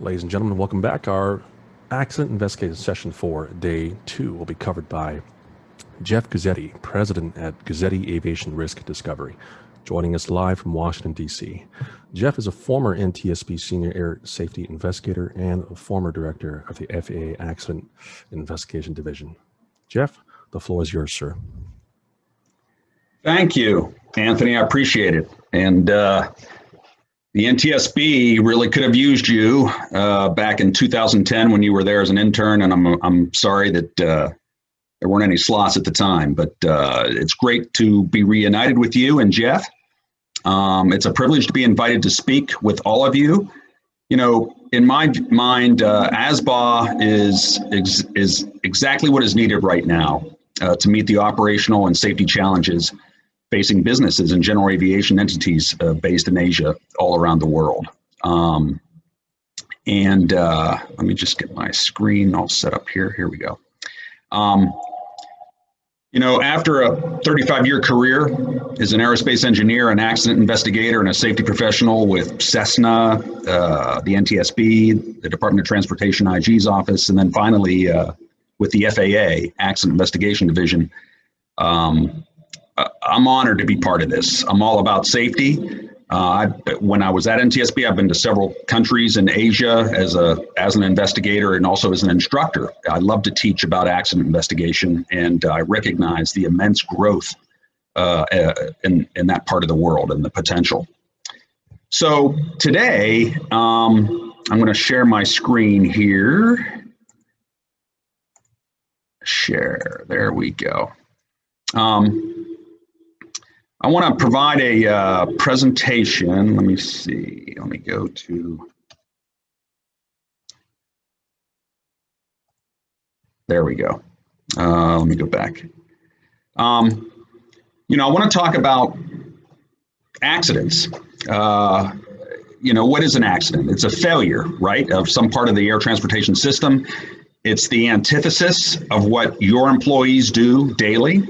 Ladies and gentlemen, welcome back. Our accident investigation session for day 2 will be covered by Jeff Guzzetti, president at Guzzetti Aviation Risk Discovery, joining us live from Washington, D.C. Jeff is a former NTSB senior air safety investigator and a former director of the FAA Accident Investigation Division. Jeff, the floor is yours, sir. Thank you, Anthony. I appreciate it. And the NTSB really could have used you back in 2010 when you were there as an intern, and I'm sorry that there weren't any slots at the time, but it's great to be reunited with you and Jeff. It's a privilege to be invited to speak with all of you. You know, in my mind, AsBAA is exactly what is needed right now to meet the operational and safety challenges facing businesses and general aviation entities based in Asia all around the world. Let me just get my screen all set up here. Here we go. You know, after a 35-year career as an aerospace engineer, an accident investigator, and a safety professional with Cessna, the NTSB, the Department of Transportation IG's office, and then finally with the FAA Accident Investigation Division, I'm honored to be part of this. I'm all about safety. When I was at NTSB, I've been to several countries in Asia as an investigator and also as an instructor. I love to teach about accident investigation, and I recognize the immense growth in that part of the world and the potential. So today, I'm going to share my screen here. Share. There we go. I want to provide a presentation. Let me see. Let me go to. There we go. Let me go back. You know, I want to talk about accidents. You know, what is an accident? It's a failure, right, of some part of the air transportation system. It's the antithesis of what your employees do daily.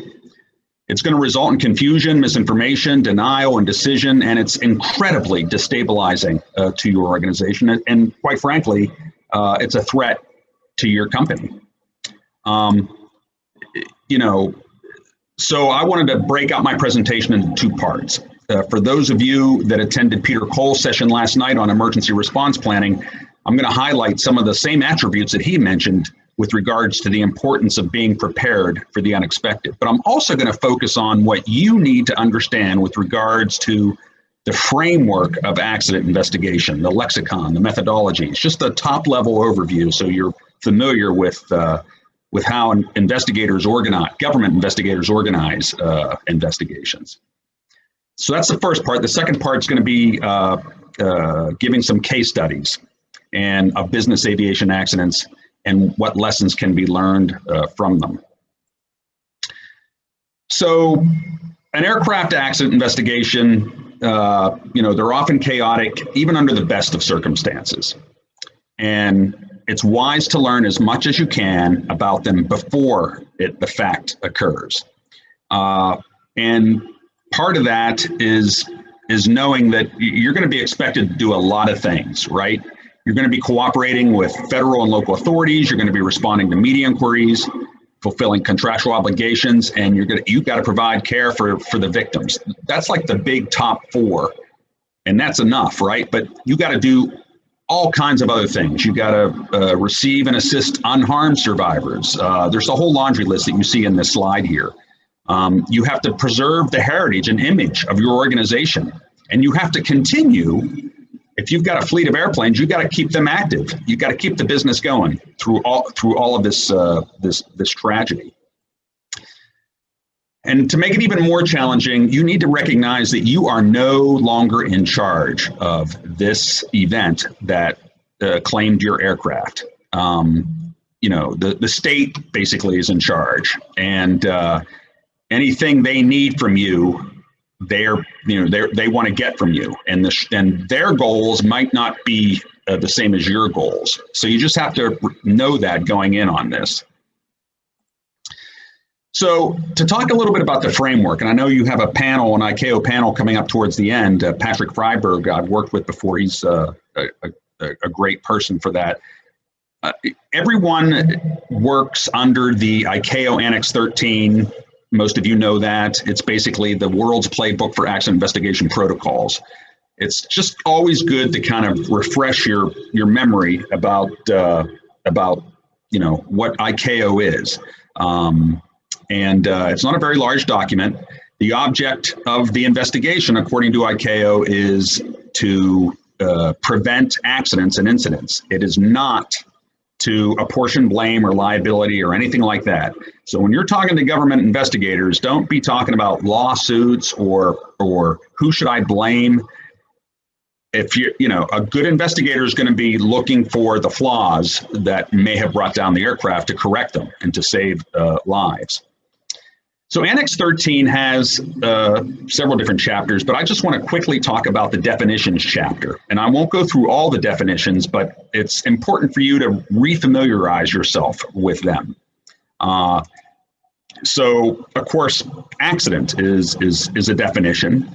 It's going to result in confusion, misinformation, denial, and decision, and it's incredibly destabilizing to your organization. And quite frankly, it's a threat to your company. You know, so I wanted to break out my presentation into 2 parts. For those of you that attended Peter Cole's session last night on emergency response planning, I'm going to highlight some of the same attributes that he mentioned with regards to the importance of being prepared for the unexpected. But I'm also going to focus on what you need to understand with regards to the framework of accident investigation, the lexicon, the methodologies, just a top level overview so you're familiar with how investigators organize, government investigators organize investigations. So that's the first part. The second part is going to be giving some case studies and of business aviation accidents and what lessons can be learned from them. So an aircraft accident investigation, you know, they're often chaotic, even under the best of circumstances. And it's wise to learn as much as you can about them before the fact occurs. And part of that is knowing that you're going to be expected to do a lot of things, right? You're going to be cooperating with federal and local authorities. You're going to be responding to media inquiries, fulfilling contractual obligations, and you've got to provide care for the victims. That's like the big top 4, and that's enough, right? But you got to do all kinds of other things. You got to receive and assist unharmed survivors. There's a whole laundry list that you see in this slide here. You have to preserve the heritage and image of your organization, and you have to continue. If you've got a fleet of airplanes, you've got to keep them active. You've got to keep the business going through all of this this tragedy. And to make it even more challenging, you need to recognize that you are no longer in charge of this event that claimed your aircraft. You know, the state basically is in charge, and anything they need from you, they want to get from you, and their goals might not be the same as your goals. So you just have to know that going in on this. So to talk a little bit about the framework, and I know you have a panel, an ICAO panel coming up towards the end. Patrick Freiberg I've worked with before. He's a a great person for that. Everyone works under the ICAO Annex 13. Most of you know that. It's basically the world's playbook for accident investigation protocols. It's just always good to kind of refresh your memory about you know, what ICAO is. It's not a very large document. The object of the investigation, according to ICAO, is to prevent accidents and incidents. It is not to apportion blame or liability or anything like that. So when you're talking to government investigators, don't be talking about lawsuits or who should I blame. If you know, a good investigator is going to be looking for the flaws that may have brought down the aircraft to correct them and to save lives. So Annex 13 has several different chapters, but I just want to quickly talk about the definitions chapter. And I won't go through all the definitions, but it's important for you to refamiliarize yourself with them. So, of course, accident is a definition.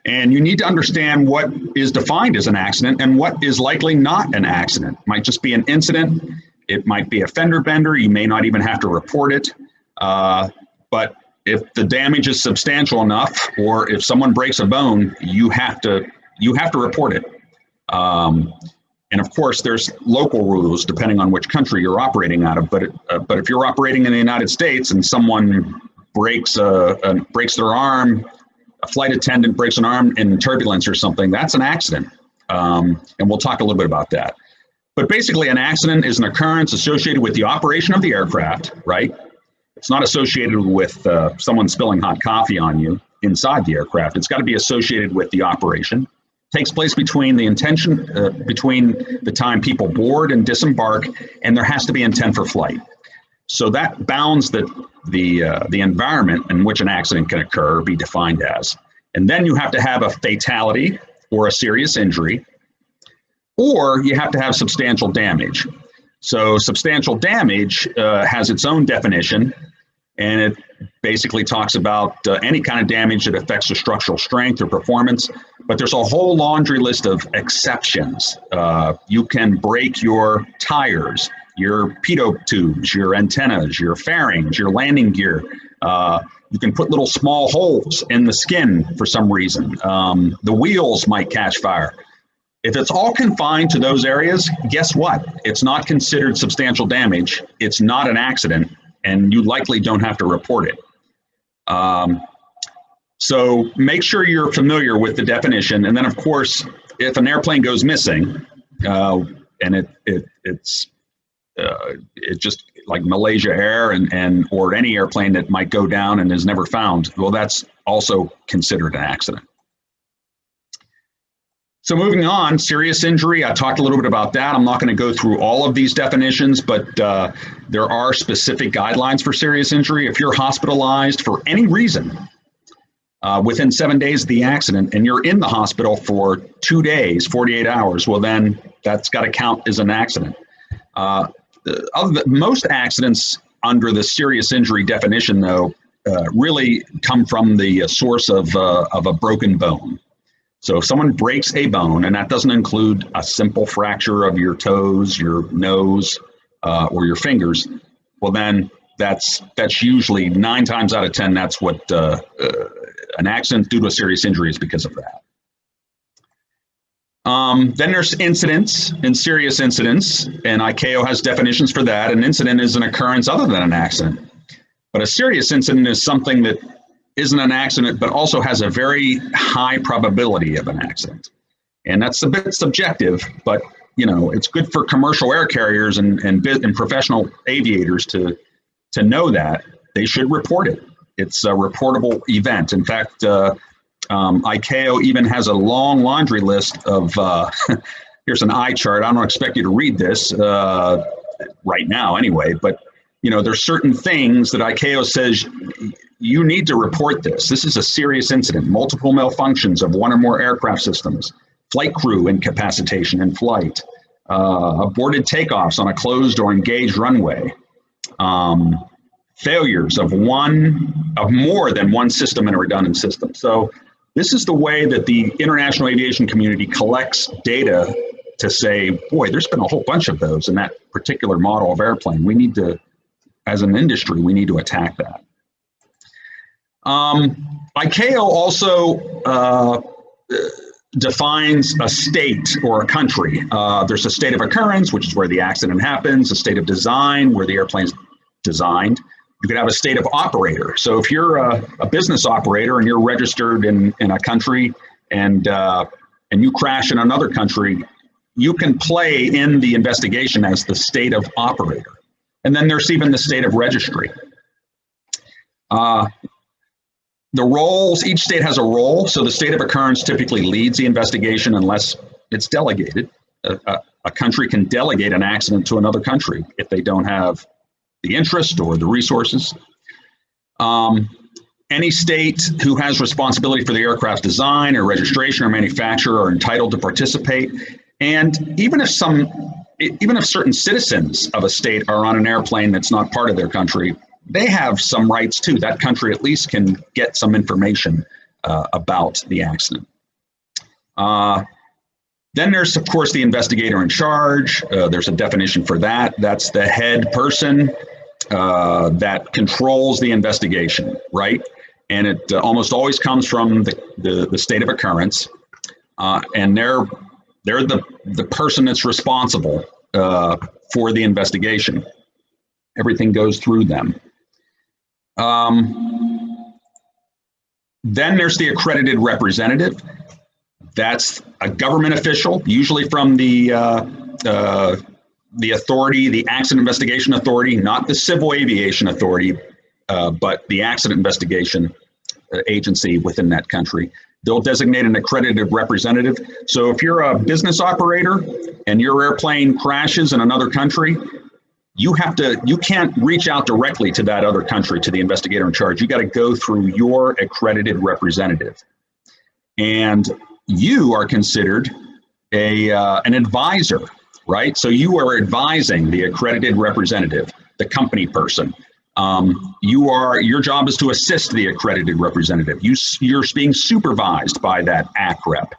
And you need to understand what is defined as an accident and what is likely not an accident. It might just be an incident. It might be a fender bender. You may not even have to report it. But if the damage is substantial enough, or if someone breaks a bone, you have to report it. And of course, there's local rules depending on which country you're operating out of. But if you're operating in the United States and someone breaks their arm, a flight attendant breaks an arm in turbulence or something, that's an accident. And we'll talk a little bit about that. But basically, an accident is an occurrence associated with the operation of the aircraft, right? It's not associated with someone spilling hot coffee on you inside the aircraft. It's got to be associated with the operation. It takes place between the time people board and disembark, and there has to be intent for flight. So that bounds the environment in which an accident can occur, be defined as. And then you have to have a fatality or a serious injury, or you have to have substantial damage. So substantial damage has its own definition, and it basically talks about any kind of damage that affects the structural strength or performance. But there's a whole laundry list of exceptions. You can break your tires, your pitot tubes, your antennas, your fairings, your landing gear. You can put little small holes in the skin for some reason. The wheels might catch fire. If it's all confined to those areas, guess what? It's not considered substantial damage. It's not an accident, and you likely don't have to report it. So make sure you're familiar with the definition. And then, of course, if an airplane goes missing, and it's just like Malaysia Air or any airplane that might go down and is never found, well, that's also considered an accident. So moving on, serious injury, I talked a little bit about that. I'm not going to go through all of these definitions, but there are specific guidelines for serious injury. If you're hospitalized for any reason within 7 days of the accident and you're in the hospital for 2 days, 48 hours, well, then that's got to count as an accident. Most accidents under the serious injury definition, though, really come from the source of a broken bone. So if someone breaks a bone, and that doesn't include a simple fracture of your toes, your nose, or your fingers, well, then that's usually 9 times out of 10, that's what an accident due to a serious injury is because of that. Then there's incidents and serious incidents, and ICAO has definitions for that. An incident is an occurrence other than an accident. But a serious incident is something that isn't an accident, but also has a very high probability of an accident. And that's a bit subjective, but you know, it's good for commercial air carriers and professional aviators to know that they should report it. It's a reportable event. In fact, ICAO even has a long laundry list of, here's an eye chart. I don't expect you to read this right now anyway, but you know, there's certain things that ICAO says you need to report this. This is a serious incident, multiple malfunctions of one or more aircraft systems, flight crew incapacitation in flight, aborted takeoffs on a closed or engaged runway, failures of more than one system in a redundant system. So this is the way that the international aviation community collects data to say, boy, there's been a whole bunch of those in that particular model of airplane. We need to, as an industry, we need to attack that. ICAO also defines a state or a country. There's a state of occurrence, which is where the accident happens, a state of design, where the airplane's designed. You could have a state of operator. So if you're a business operator and you're registered in a country and you crash in another country, you can play in the investigation as the state of operator. And then there's even the state of registry. The roles, each state has a role. So the state of occurrence typically leads the investigation unless it's delegated. A country can delegate an accident to another country if they don't have the interest or the resources. Any state who has responsibility for the aircraft design or registration or manufacture are entitled to participate. And even if certain citizens of a state are on an airplane that's not part of their country, they have some rights too. That country at least can get some information about the accident. Then there's, of course, the investigator in charge. There's a definition for that. That's the head person that controls the investigation, right? And it almost always comes from the state of occurrence. And they're the person that's responsible for the investigation. Everything goes through them. Then there's the accredited representative. That's a government official, usually from the authority, the Accident Investigation Authority, not the Civil Aviation Authority, but the Accident Investigation Agency within that country. They'll designate an accredited representative. So if you're a business operator and your airplane crashes in another country, you can't reach out directly to that other country, to the investigator in charge. You got to go through your accredited representative. And you are considered an advisor, right? So you are advising the accredited representative, the company person. Your job is to assist the accredited representative. You're being supervised by that ACREP,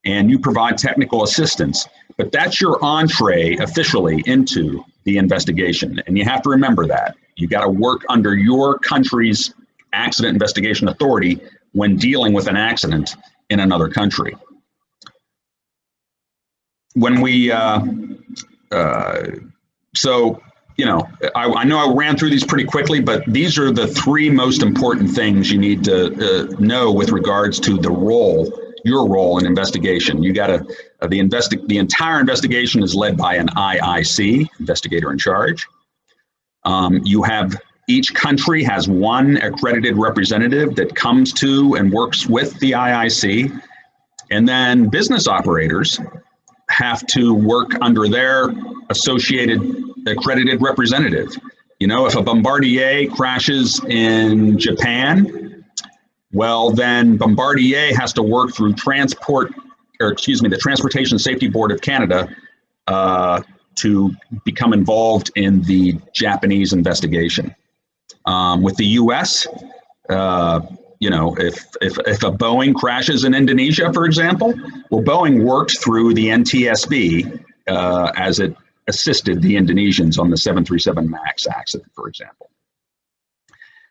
and you provide technical assistance. But that's your entree officially into the investigation. And you have to remember that. You got to work under your country's Accident Investigation Authority when dealing with an accident in another country. When we, I know I ran through these pretty quickly, but these are the three most important things you need to know with regards to your role in investigation. You got to, the entire investigation is led by an IIC, investigator in charge. Each country has one accredited representative that comes to and works with the IIC. And then business operators have to work under their associated accredited representative. You know, if a Bombardier crashes in Japan, well, then Bombardier has to work through the Transportation Safety Board of Canada to become involved in the Japanese investigation. With the U.S., if a Boeing crashes in Indonesia, for example, well, Boeing worked through the NTSB as it assisted the Indonesians on the 737 MAX accident, for example.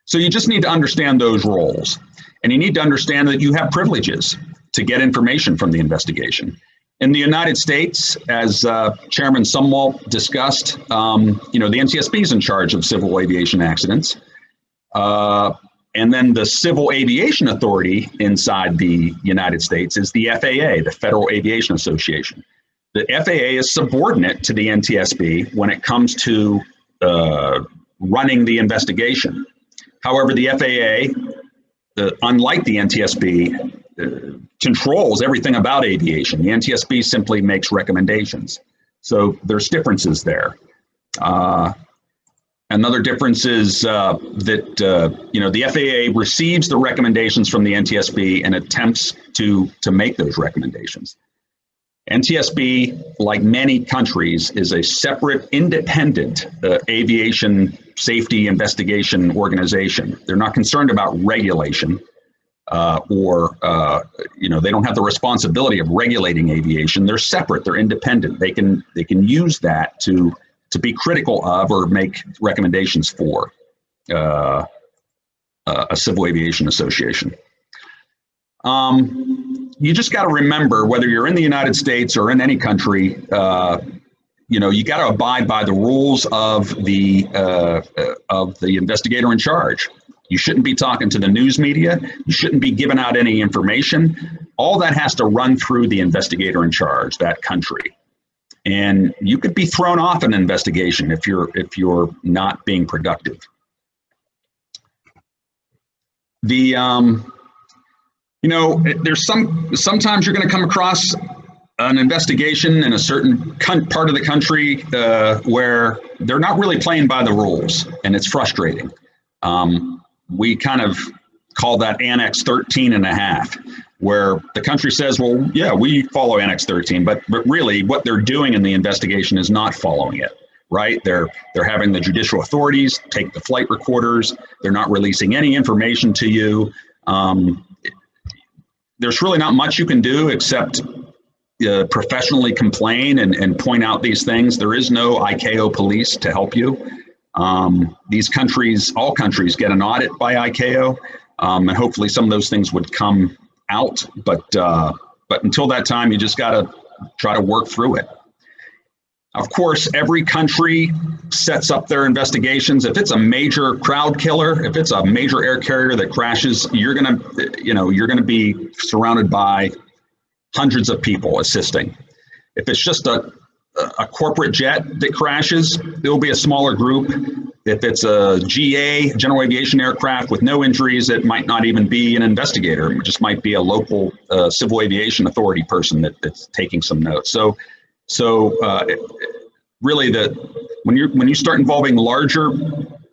So you just need to understand those roles. And you need to understand that you have privileges to get information from the investigation. In the United States, as Chairman Sumwalt discussed, the NTSB is in charge of civil aviation accidents. And then the Civil Aviation Authority inside the United States is the FAA, the Federal Aviation Association. The FAA is subordinate to the NTSB when it comes to running the investigation. However, the FAA, unlike the NTSB, controls everything about aviation. The NTSB simply makes recommendations. So there's differences there. Another difference is that the FAA receives the recommendations from the NTSB and attempts to make those recommendations. NTSB, like many countries, is a separate, independent aviation safety investigation organization. They're not concerned about regulation. they don't have the responsibility of regulating aviation. They're separate. They're independent. They can use that to be critical of or make recommendations for a civil aviation association. You just got to remember, whether you're in the United States or in any country, you got to abide by the rules of the investigator in charge. You shouldn't be talking to the news media. You shouldn't be giving out any information. All that has to run through the investigator in charge, that country. And you could be thrown off an investigation if you're not being productive. There's sometimes you're going to come across an investigation in a certain part of the country where they're not really playing by the rules, and it's frustrating. We kind of call that Annex 13 and a half, where the country says, well, yeah, we follow Annex 13, but really what they're doing in the investigation is not following it, right? They're having the judicial authorities take the flight recorders. They're not releasing any information to you. There's really not much you can do except professionally complain and point out these things. There is no ICAO police to help you. These countries, all countries, get an audit by ICAO, and hopefully some of those things would come out. But until that time, you just got to try to work through it. Of course, every country sets up their investigations. If it's a major crowd killer, if it's a major air carrier that crashes, you're gonna be surrounded by hundreds of people assisting. If it's just a corporate jet that crashes, there'll be a smaller group. If it's a GA, general aviation aircraft with no injuries, it might not even be an investigator. It just might be a local civil aviation authority person that's taking some notes. So really, when you start involving larger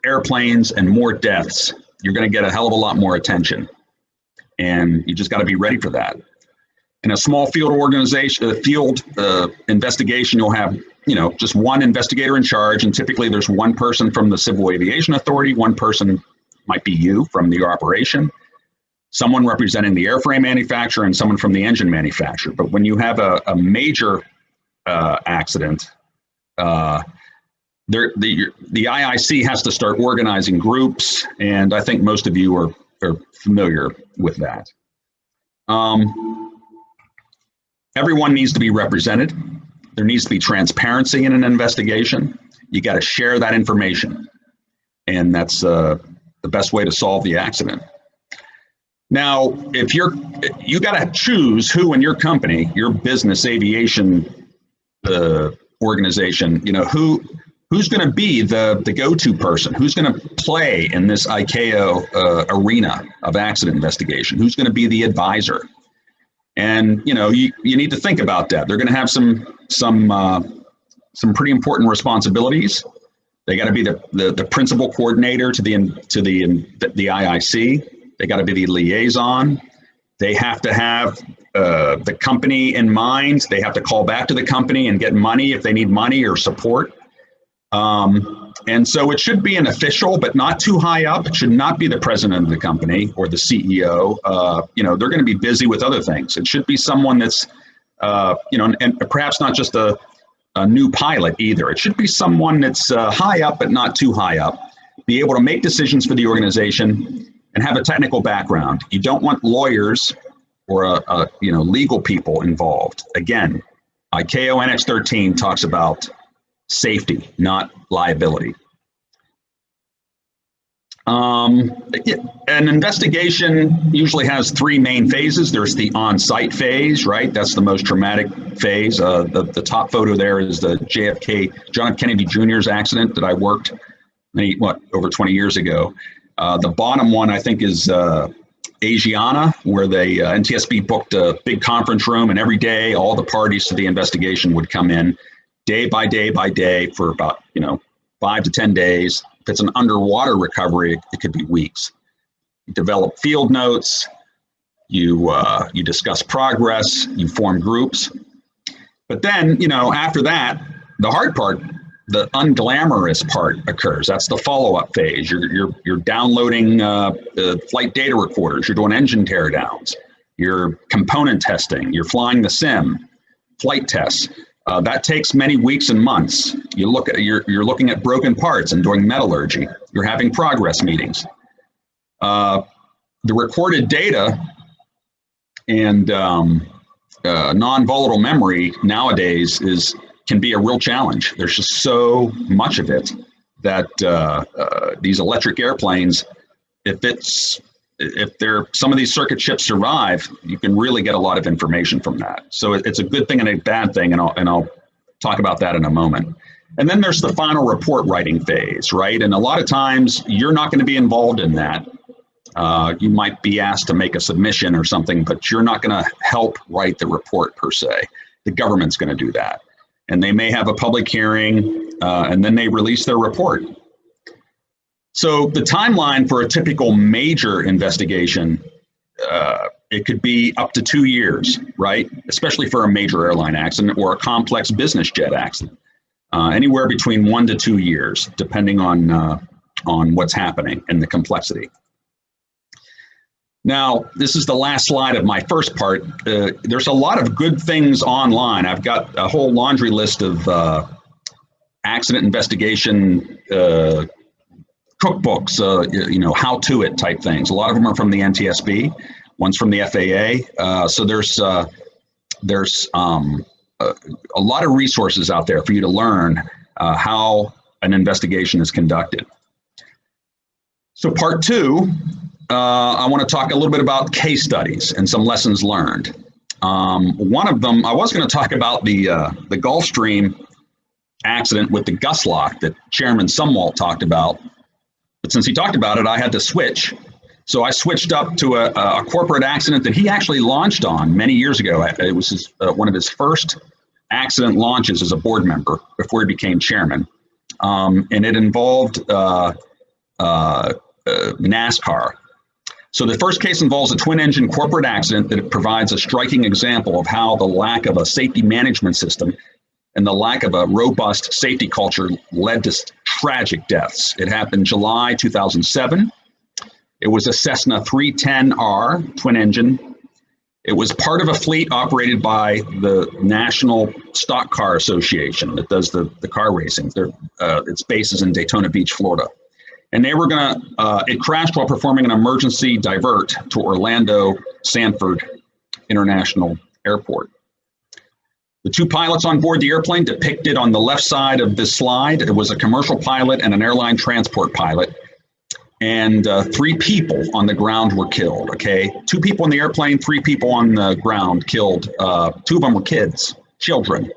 airplanes and more deaths, you're going to get a hell of a lot more attention, and you just got to be ready for that. In a small field investigation, you'll have just one investigator in charge, and typically there's one person from the Civil Aviation Authority, one person might be you from the operation, someone representing the airframe manufacturer, and someone from the engine manufacturer. But when you have a major accident, the IIC has to start organizing groups, and I think most of you are familiar with that. Everyone needs to be represented. There needs to be transparency in an investigation. You got to share that information, and that's the best way to solve the accident. Now, if you got to choose who in your company, your business aviation organization, who's going to be the go-to person, who's going to play in this ICAO arena of accident investigation, who's going to be the advisor. And you need to think about that. They're going to have some pretty important responsibilities. They got to be the principal coordinator to the IIC. They got to be the liaison. They have to have the company in mind. They have to call back to the company and get money if they need money or support. And so it should be an official, but not too high up. It should not be the president of the company or the CEO. They're going to be busy with other things. It should be someone that's, and perhaps not just a new pilot either. It should be someone that's high up, but not too high up, be able to make decisions for the organization and have a technical background. You don't want lawyers or legal people involved. Again, ICAO Annex 13 talks about safety, not liability. An investigation usually has three main phases. There's the on-site phase, right? That's the most traumatic phase. The top photo there is the John F. Kennedy Jr.'s accident that I worked over 20 years ago. The bottom one, I think, is Asiana, where they NTSB booked a big conference room, and every day all the parties to the investigation would come in day by day by day for about 5 to 10 days. If it's an underwater recovery, it could be weeks. You develop field notes, you discuss progress, you form groups. But then, after that, the hard part, the unglamorous part occurs. That's the follow-up phase. You're downloading flight data recorders. You're doing engine teardowns. You're component testing. You're flying the sim, flight tests. That takes many weeks and months. You're looking at broken parts and doing metallurgy. You're having progress meetings. The recorded data and non-volatile memory nowadays can be a real challenge. There's just so much of it that these electric airplanes, if some of these circuit chips survive, you can really get a lot of information from that. So it's a good thing and a bad thing, and I'll talk about that in a moment. And then there's the final report writing phase, right? And a lot of times you're not going to be involved in that. You might be asked to make a submission or something, but you're not going to help write the report per se. The government's going to do that. And they may have a public hearing, and then they release their report. So the timeline for a typical major investigation, it could be up to 2 years, right? Especially for a major airline accident or a complex business jet accident. Anywhere between 1 to 2 years, depending on what's happening and the complexity. Now, this is the last slide of my first part. There's a lot of good things online. I've got a whole laundry list of accident investigation cookbooks, how-to-it type things. A lot of them are from the NTSB, one's from the FAA. So there's a lot of resources out there for you to learn how an investigation is conducted. So part 2, I want to talk a little bit about case studies and some lessons learned. One of them, I was going to talk about the Gulfstream accident with the gust lock that Chairman Sumwalt talked about. But since he talked about it, I had to switch. So I switched up to a corporate accident that he actually launched on many years ago. It was one of his first accident launches as a board member before he became chairman. And it involved NASCAR. So the first case involves a twin-engine corporate accident that provides a striking example of how the lack of a safety management system and the lack of a robust safety culture led to tragic deaths. It happened July 2007. It was a Cessna 310R twin-engine. It was part of a fleet operated by the National Stock Car Association that does the car racing. Its base is in Daytona Beach, Florida. And they were it crashed while performing an emergency divert to Orlando Sanford International Airport. The 2 pilots on board the airplane depicted on the left side of this slide, it was a commercial pilot and an airline transport pilot. And 3 people on the ground were killed, okay? 2 people in the airplane, 3 people on the ground killed. 2 of them were kids, children.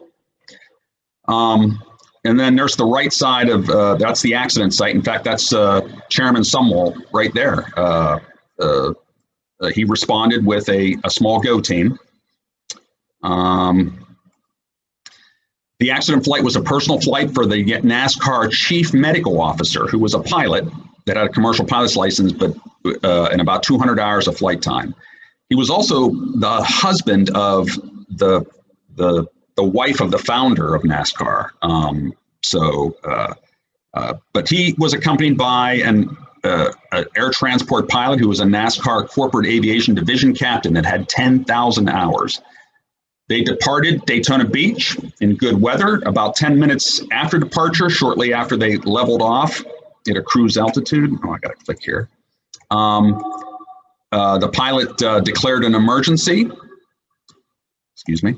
And then there's the right side of, that's the accident site. In fact, that's Chairman Sumwalt right there. He responded with a small GO team. The accident flight was a personal flight for the NASCAR chief medical officer, who was a pilot that had a commercial pilot's license, but in about 200 hours of flight time. He was also the husband of the wife of the founder of NASCAR. But he was accompanied by an air transport pilot who was a NASCAR corporate aviation division captain that had 10,000 hours. They departed Daytona Beach in good weather. About 10 minutes after departure, shortly after they leveled off at a cruise altitude. Oh, I got to click here. The pilot declared an emergency. Excuse me.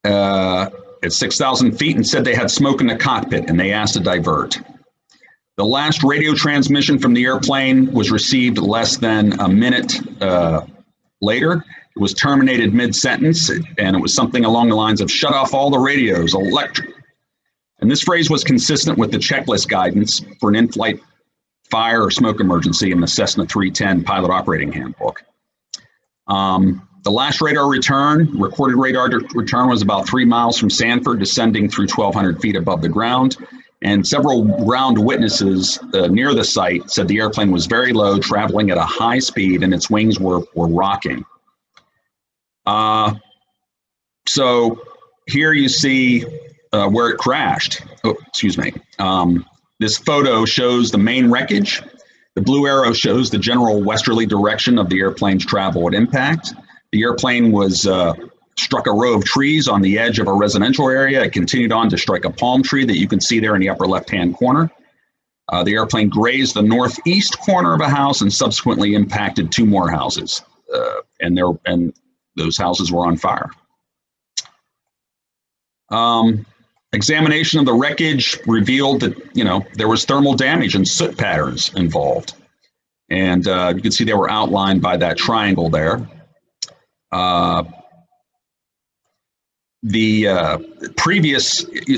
At 6,000 feet and said they had smoke in the cockpit and they asked to divert. The last radio transmission from the airplane was received less than a minute later. It was terminated mid-sentence, and it was something along the lines of shut off all the radios, electric. And this phrase was consistent with the checklist guidance for an in-flight fire or smoke emergency in the Cessna 310 pilot operating handbook. The last radar return, recorded radar return, was about 3 miles from Sanford, descending through 1,200 feet above the ground. And several ground witnesses near the site said the airplane was very low, traveling at a high speed, and its wings were rocking. So here you see where it crashed. excuse me. This photo shows the main wreckage. The blue arrow shows the general westerly direction of the airplane's travel at impact. The airplane was struck a row of trees on the edge of a residential area. It continued on to strike a palm tree that you can see there in the upper left-hand corner. The airplane grazed the northeast corner of a house and subsequently impacted 2 more houses, and those houses were on fire. Examination of the wreckage revealed that there was thermal damage and soot patterns involved, and you can see they were outlined by that triangle there.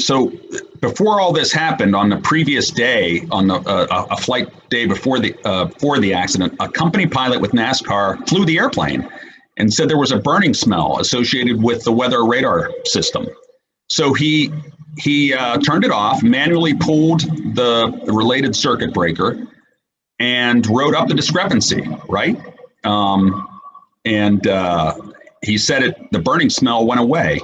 So before all this happened, on the previous day, on a flight day before the accident, a company pilot with NASCAR flew the airplane and said there was a burning smell associated with the weather radar system. So he turned it off, manually pulled the related circuit breaker, and wrote up the discrepancy, right? He said the burning smell went away.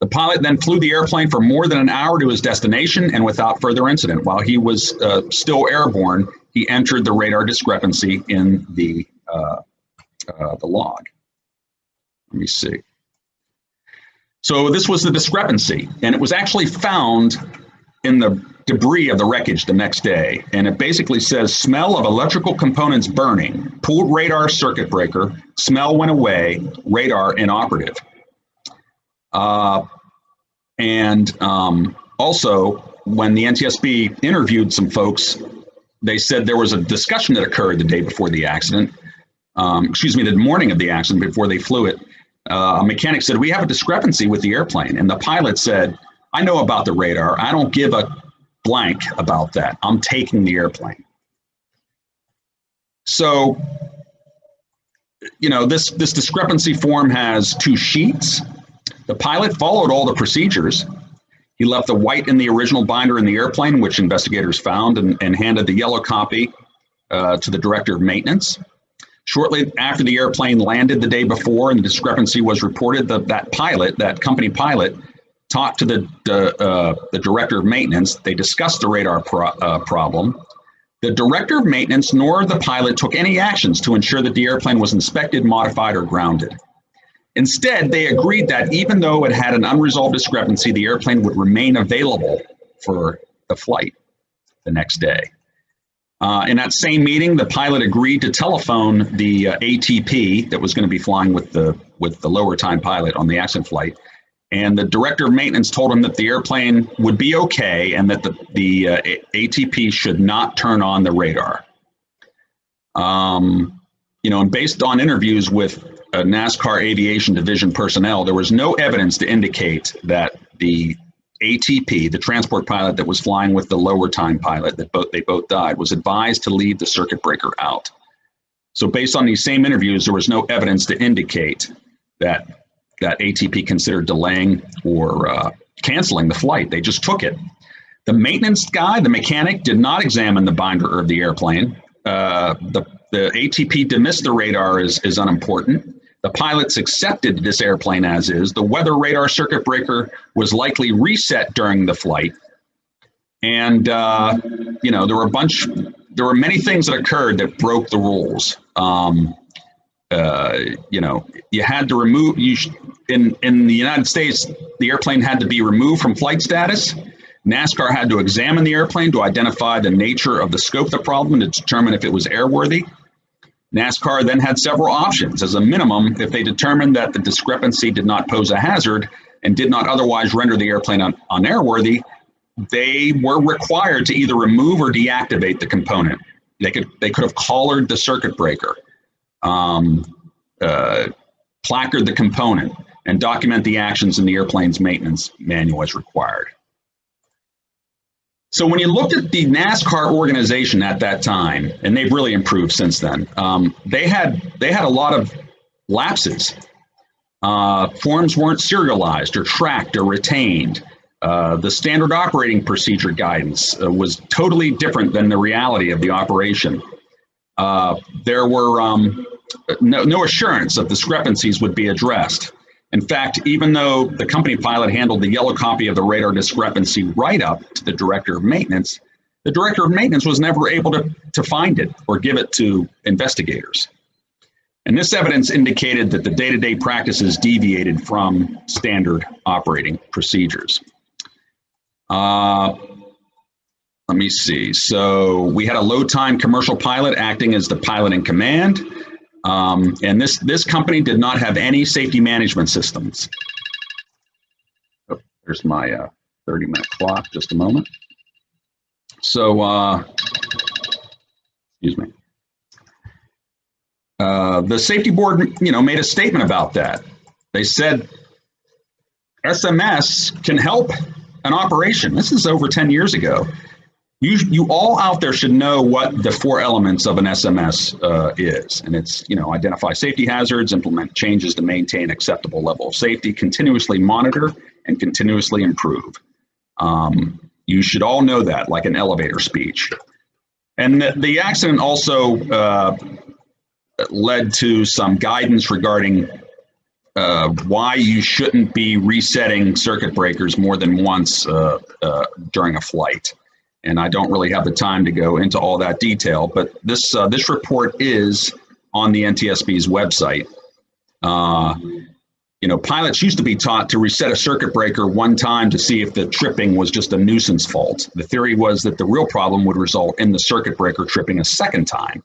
The pilot then flew the airplane for more than an hour to his destination and without further incident. While he was still airborne, he entered the radar discrepancy in the log. Let me see. So this was the discrepancy, and it was actually found in the debris of the wreckage the next day. And it basically says, smell of electrical components burning, pulled radar circuit breaker, smell went away, radar inoperative. Also, when the NTSB interviewed some folks, they said there was a discussion that occurred the day before the accident, the morning of the accident before they flew it. A mechanic said, we have a discrepancy with the airplane. And the pilot said, I know about the radar. I don't give a blank about that. I'm taking the airplane. So, this discrepancy form has 2 sheets. The pilot followed all the procedures. He left the white in the original binder in the airplane, which investigators found, and handed the yellow copy to the director of maintenance. Shortly after the airplane landed the day before and the discrepancy was reported, that company pilot, talked to the director of maintenance. They discussed the radar problem. The director of maintenance nor the pilot took any actions to ensure that the airplane was inspected, modified, or grounded. Instead, they agreed that even though it had an unresolved discrepancy, the airplane would remain available for the flight the next day. In that same meeting, the pilot agreed to telephone the ATP that was going to be flying with the lower time pilot on the accident flight. And the director of maintenance told him that the airplane would be okay and that the ATP should not turn on the radar. And based on interviews with NASCAR Aviation Division personnel, there was no evidence to indicate that the ATP, the transport pilot that was flying with the lower time pilot, they both died, was advised to leave the circuit breaker out. So based on these same interviews, there was no evidence to indicate that ATP considered delaying or canceling the flight. They just took it. The maintenance guy, the mechanic, did not examine the binder of the airplane. The ATP dismissed the radar as unimportant. The pilots accepted this airplane as is. The weather radar circuit breaker was likely reset during the flight. And, there were many things that occurred that broke the rules. You had to remove, in the United States, the airplane had to be removed from flight status. NASCAR had to examine the airplane to identify the nature of the scope of the problem and to determine if it was airworthy. NASCAR then had several options. As a minimum, if they determined that the discrepancy did not pose a hazard and did not otherwise render the airplane unairworthy, they were required to either remove or deactivate the component. They could have collared the circuit breaker, placard the component, and document the actions in the airplane's maintenance manual as required. So when you looked at the NASCAR organization at that time, and they've really improved since then, they had a lot of lapses. Forms weren't serialized or tracked or retained. The standard operating procedure guidance was totally different than the reality of the operation. There were no assurance that discrepancies would be addressed. In fact, even though the company pilot handled the yellow copy of the radar discrepancy right up to the director of maintenance, the director of maintenance was never able to find it or give it to investigators. And this evidence indicated that the day-to-day practices deviated from standard operating procedures. Let me see. So we had a low-time commercial pilot acting as the pilot in command. And this company did not have any safety management systems. Oh, there's my 30-minute clock, just a moment. So, excuse me. The safety board, made a statement about that. They said, SMS can help an operation. This is over 10 years ago. You all out there should know what the 4 elements of an SMS is. And it's, identify safety hazards, implement changes to maintain acceptable level of safety, continuously monitor, and continuously improve. You should all know that, like an elevator speech. And the accident also led to some guidance regarding why you shouldn't be resetting circuit breakers more than once during a flight. And I don't really have the time to go into all that detail, but this report is on the NTSB's website. Pilots used to be taught to reset a circuit breaker one time to see if the tripping was just a nuisance fault. The theory was that the real problem would result in the circuit breaker tripping a second time.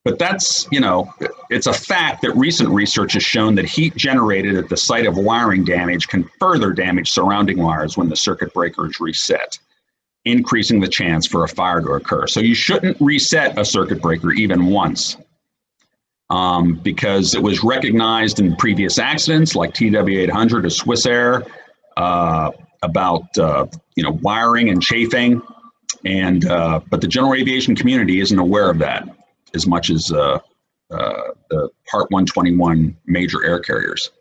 But that's, it's a fact that recent research has shown that heat generated at the site of wiring damage can further damage surrounding wires when the circuit breaker is reset, increasing the chance for a fire to occur. So you shouldn't reset a circuit breaker even once, because it was recognized in previous accidents like TW800 or Swissair about wiring and chafing, and but the general aviation community isn't aware of that as much as the Part 121 major air carriers.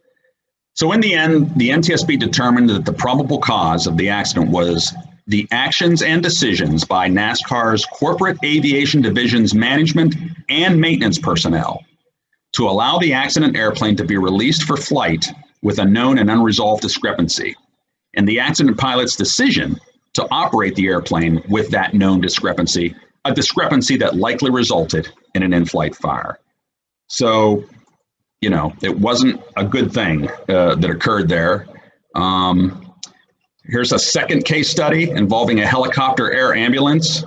So in the end, the NTSB determined that the probable cause of the accident was the actions and decisions by NASCAR's Corporate Aviation Division's management and maintenance personnel to allow the accident airplane to be released for flight with a known and unresolved discrepancy, and the accident pilot's decision to operate the airplane with that known discrepancy, a discrepancy that likely resulted in an in-flight fire. So, it wasn't a good thing that occurred there. Here's a second case study involving a helicopter air ambulance.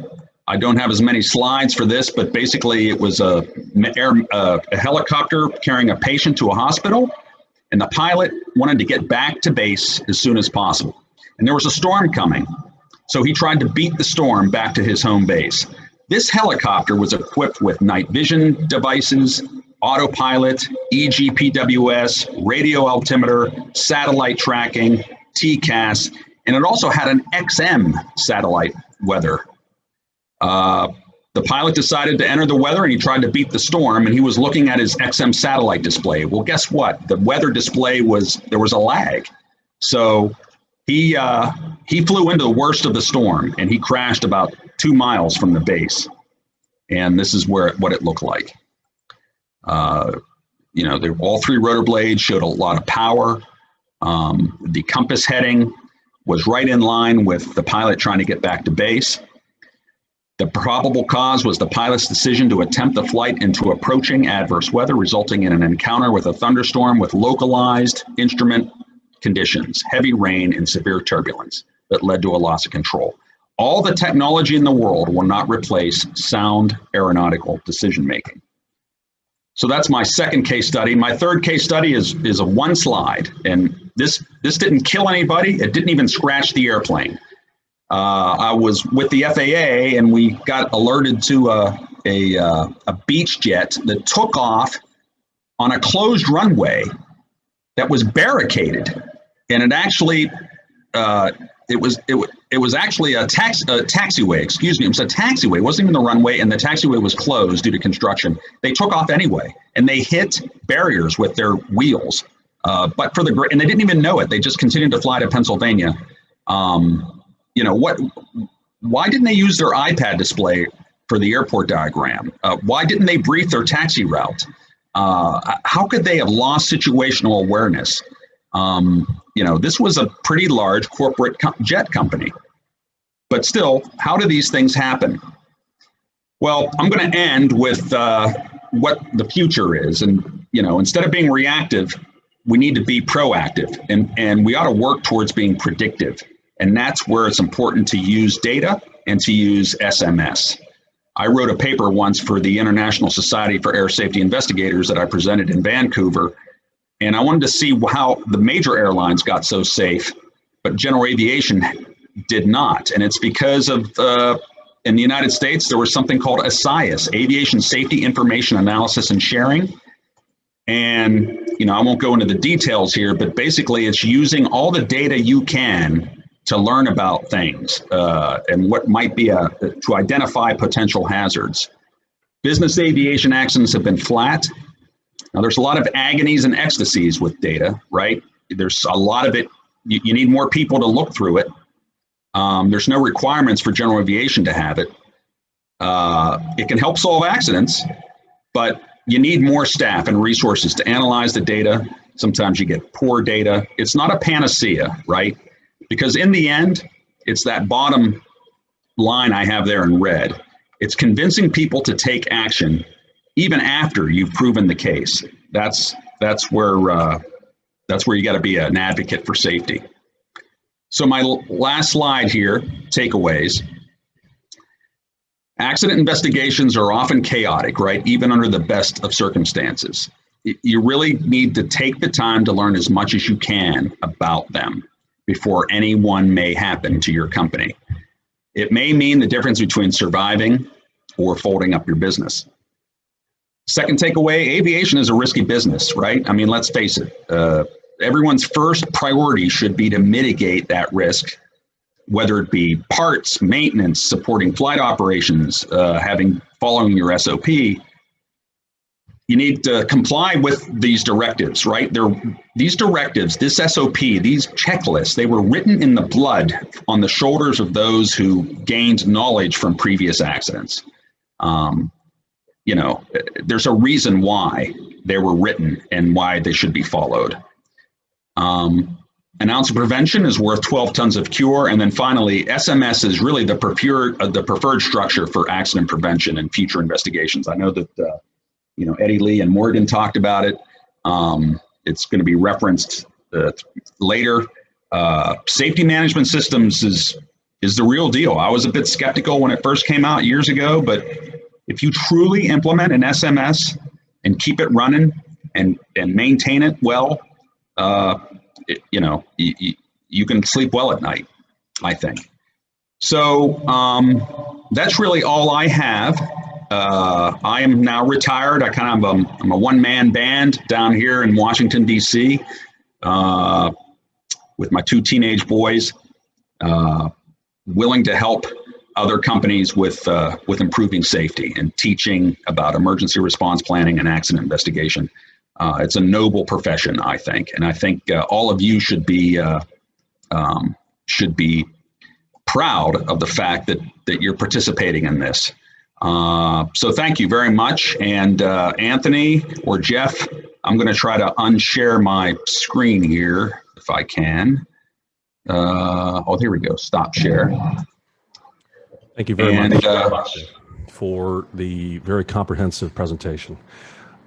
I don't have as many slides for this, but basically it was a helicopter carrying a patient to a hospital, and the pilot wanted to get back to base as soon as possible. And there was a storm coming, so he tried to beat the storm back to his home base. This helicopter was equipped with night vision devices, autopilot, EGPWS, radio altimeter, satellite tracking, TCAS, and it also had an XM satellite weather. The pilot decided to enter the weather, and he tried to beat the storm, and he was looking at his XM satellite display. Well, guess what? The weather display there was a lag. So he flew into the worst of the storm, and he crashed about 2 miles from the base. And this is what it looked like. All 3 rotor blades showed a lot of power. The compass heading was right in line with the pilot trying to get back to base. The probable cause was the pilot's decision to attempt the flight into approaching adverse weather, resulting in an encounter with a thunderstorm with localized instrument conditions, heavy rain, and severe turbulence that led to a loss of control. All the technology in the world will not replace sound aeronautical decision-making. So that's my second case study. My third case study is a 1 slide, and this didn't kill anybody. It didn't even scratch the airplane. I was with the FAA, and we got alerted to a beach jet that took off on a closed runway that was barricaded, and it actually it was actually a taxiway. Excuse me, it was a taxiway. It wasn't even the runway, and the taxiway was closed due to construction. They took off anyway, and they hit barriers with their wheels. And they didn't even know it. They just continued to fly to Pennsylvania. Why didn't they use their iPad display for the airport diagram? Why didn't they brief their taxi route? How could they have lost situational awareness? This was a pretty large corporate jet company. But still, how do these things happen? Well, I'm going to end with what the future is. And, instead of being reactive, we need to be proactive, and we ought to work towards being predictive. And that's where it's important to use data and to use SMS. I wrote a paper once for the International Society for Air Safety Investigators that I presented in Vancouver. And I wanted to see how the major airlines got so safe, but general aviation did not. And it's because of, in the United States, there was something called ASIAS, Aviation Safety Information Analysis and Sharing. And, I won't go into the details here, but basically it's using all the data you can to learn about things and what might be to identify potential hazards. Business aviation accidents have been flat. Now there's a lot of agonies and ecstasies with data, right? There's a lot of it. You need more people to look through it. There's no requirements for general aviation to have it. It can help solve accidents, but you need more staff and resources to analyze the data. Sometimes you get poor data. It's not a panacea, right? Because in the end, it's that bottom line I have there in red. It's convincing people to take action even after you've proven the case. That's where you got to be an advocate for safety. So my last slide here, takeaways. Accident investigations are often chaotic, right? Even under the best of circumstances. You really need to take the time to learn as much as you can about them before any one may happen to your company. It may mean the difference between surviving or folding up your business. Second takeaway, aviation is a risky business, right? I mean, let's face it. Everyone's first priority should be to mitigate that risk, whether it be parts, maintenance, supporting flight operations, following your SOP. You need to comply with these directives, right? These directives, this SOP, these checklists, they were written in the blood on the shoulders of those who gained knowledge from previous accidents. There's a reason why they were written and why they should be followed. An ounce of prevention is worth 12 tons of cure. And then finally, SMS is really the preferred structure for accident prevention and future investigations. I know that Eddie Lee and Morgan talked about it. It's going to be referenced later. Safety management systems is the real deal. I was a bit skeptical when it first came out years ago, but if you truly implement an SMS and keep it running and maintain it well, you can sleep well at night, I think. So that's really all I have. I am now retired. I'm a one-man band down here in Washington, D.C. With my two teenage boys, willing to help other companies with improving safety and teaching about emergency response planning and accident investigation. It's a noble profession, I think, and I think all of you should be proud of the fact that you're participating in this. So thank you very much. And Anthony or Jeff, I'm going to try to unshare my screen here if I can. Here we go. Stop share. Thank you very much for the very comprehensive presentation.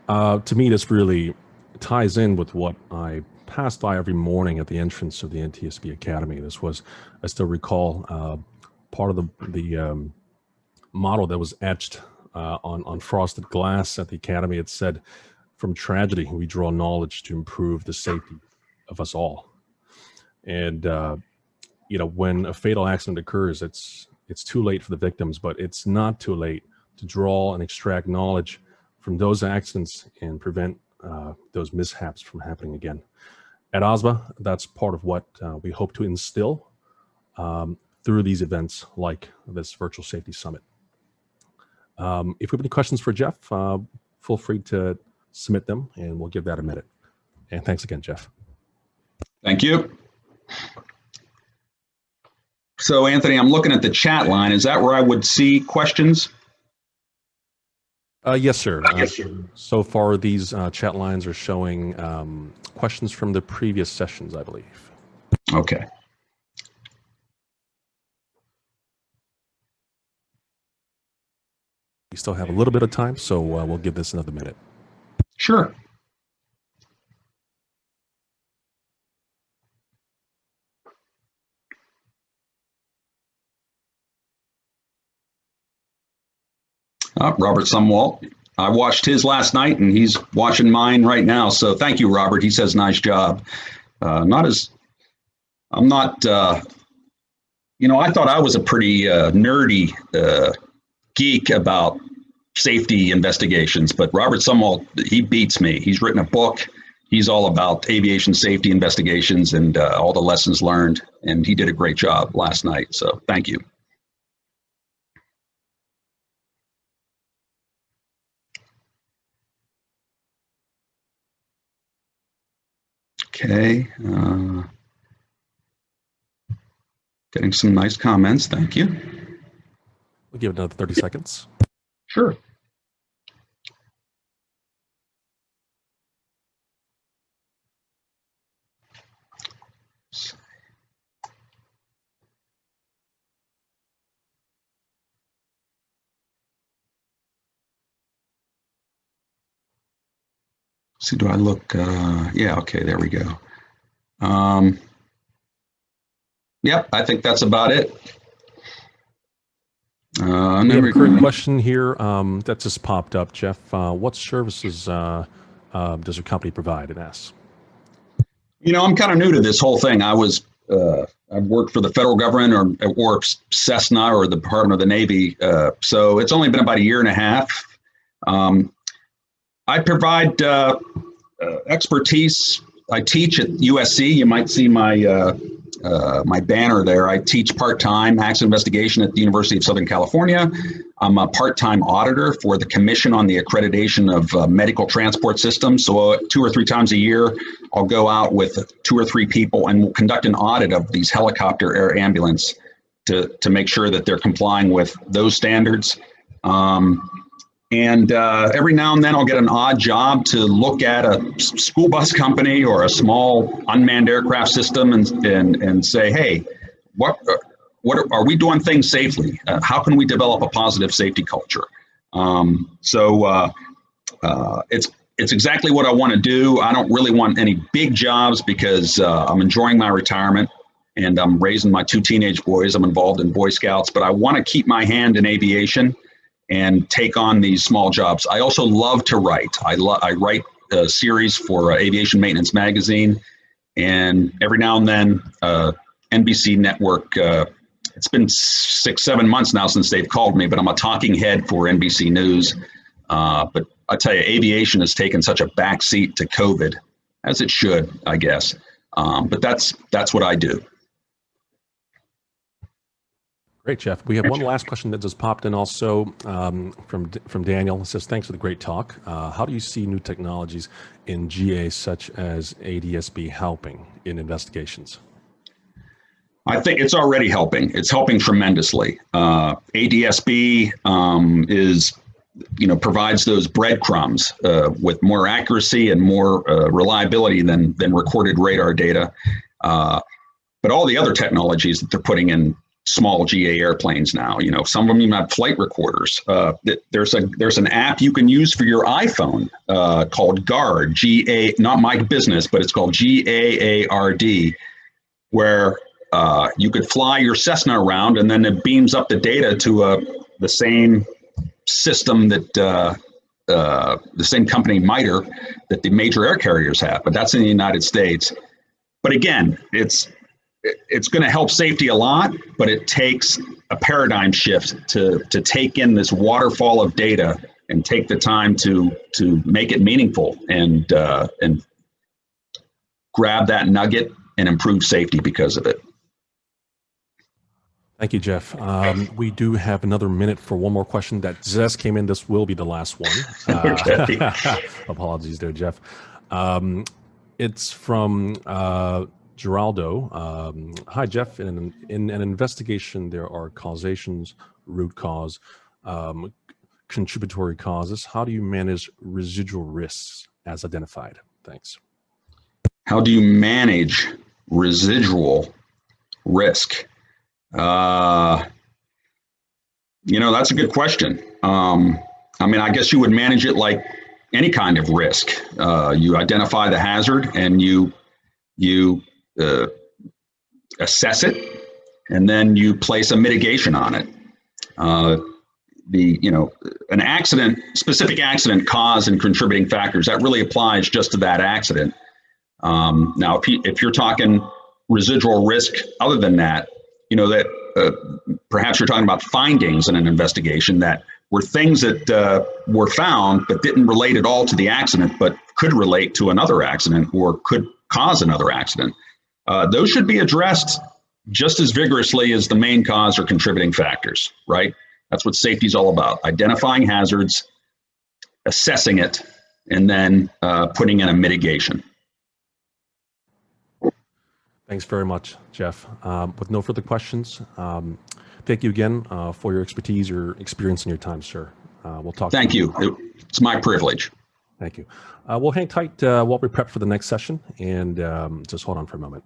To me, this really ties in with what I pass by every morning at the entrance of the NTSB Academy. This was, I still recall, part of the motto that was etched on frosted glass at the Academy. It said, "From tragedy, we draw knowledge to improve the safety of us all." And, when a fatal accident occurs, it's too late for the victims, but it's not too late to draw and extract knowledge from those accidents and prevent those mishaps from happening again. At AsBAA, that's part of what we hope to instill through these events like this Virtual Safety Summit. If we have any questions for Jeff, feel free to submit them and we'll give that a minute. And thanks again, Jeff. Thank you. So Anthony, I'm looking at the chat line. Is that where I would see questions? Yes, sir. So far, these chat lines are showing questions from the previous sessions, I believe. Okay. We still have a little bit of time, so we'll give this another minute. Sure. Robert Sumwalt. I watched his last night, and he's watching mine right now. So thank you, Robert. He says, nice job. I'm not, I thought I was a pretty nerdy geek about safety investigations, but Robert Sumwalt, he beats me. He's written a book. He's all about aviation safety investigations and all the lessons learned, and he did a great job last night. So thank you. Okay. Getting some nice comments. Thank you. We'll give it another 30 seconds. Sure. See, do I look? Yeah, okay, there we go. Yep, I think that's about it. We have a current question here that just popped up, Jeff. What services does your company provide? It asks. I'm kind of new to this whole thing. I've worked for the federal government or Cessna or the Department of the Navy. So it's only been about a year and a half. I provide expertise. I teach at USC. You might see my my banner there. I teach part-time accident investigation at the University of Southern California. I'm a part-time auditor for the Commission on the Accreditation of Medical Transport Systems. So 2 or 3 times a year, I'll go out with 2 or 3 people and we'll conduct an audit of these helicopter air ambulance to make sure that they're complying with those standards. And every now and then I'll get an odd job to look at a school bus company or a small unmanned aircraft system and say, hey, what are we doing things safely? How can we develop a positive safety culture? It's exactly what I want to do. I don't really want any big jobs because I'm enjoying my retirement and I'm raising my 2 teenage boys. I'm involved in Boy Scouts, but I want to keep my hand in aviation and take on these small jobs. I also love to write. I write a series for Aviation Maintenance Magazine, and every now and then NBC Network, it's been 6-7 months now since they've called me, but I'm a talking head for NBC News. But I tell you, aviation has taken such a backseat to COVID, as it should, I guess. But that's what I do. Great, Jeff. We have one last question that just popped in also from Daniel. It says, thanks for the great talk. How do you see new technologies in GA such as ADSB helping in investigations? I think it's already helping. It's helping tremendously. ADSB provides those breadcrumbs with more accuracy and more reliability than recorded radar data. But all the other technologies that they're putting in small GA airplanes now, some of them even have flight recorders. There's an app you can use for your iPhone called GuARD, not my business, but it's called GAARD, where you could fly your Cessna around and then it beams up the data to the same system that the same company, MITRE, that the major air carriers have, but that's in the United States. But again, it's going to help safety a lot, but it takes a paradigm shift to take in this waterfall of data and take the time to make it meaningful and grab that nugget and improve safety because of it. Thank you, Jeff. We do have another minute for one more question that just came in. This will be the last one. Apologies there, Jeff. It's from Geraldo. Hi, Jeff. In an investigation, there are causations, root cause. contributory causes, how do you manage residual risks as identified? Thanks. How do you manage residual risk? That's a good question. I guess you would manage it like any kind of risk. You identify the hazard and you assess it, and then you place a mitigation on it. An accident, specific accident cause and contributing factors, that really applies just to that accident. Now, if you're talking residual risk other than that, perhaps you're talking about findings in an investigation that were things that were found but didn't relate at all to the accident, but could relate to another accident or could cause another accident. Those should be addressed just as vigorously as the main cause or contributing factors, right? That's what safety is all about: identifying hazards, assessing it, and then putting in a mitigation. Thanks very much, Jeff. With no further questions, thank you again for your expertise, your experience, and your time, sir. We'll talk. Thank you. It's my privilege. Thank you. We'll hang tight while we prep for the next session, and just hold on for a moment.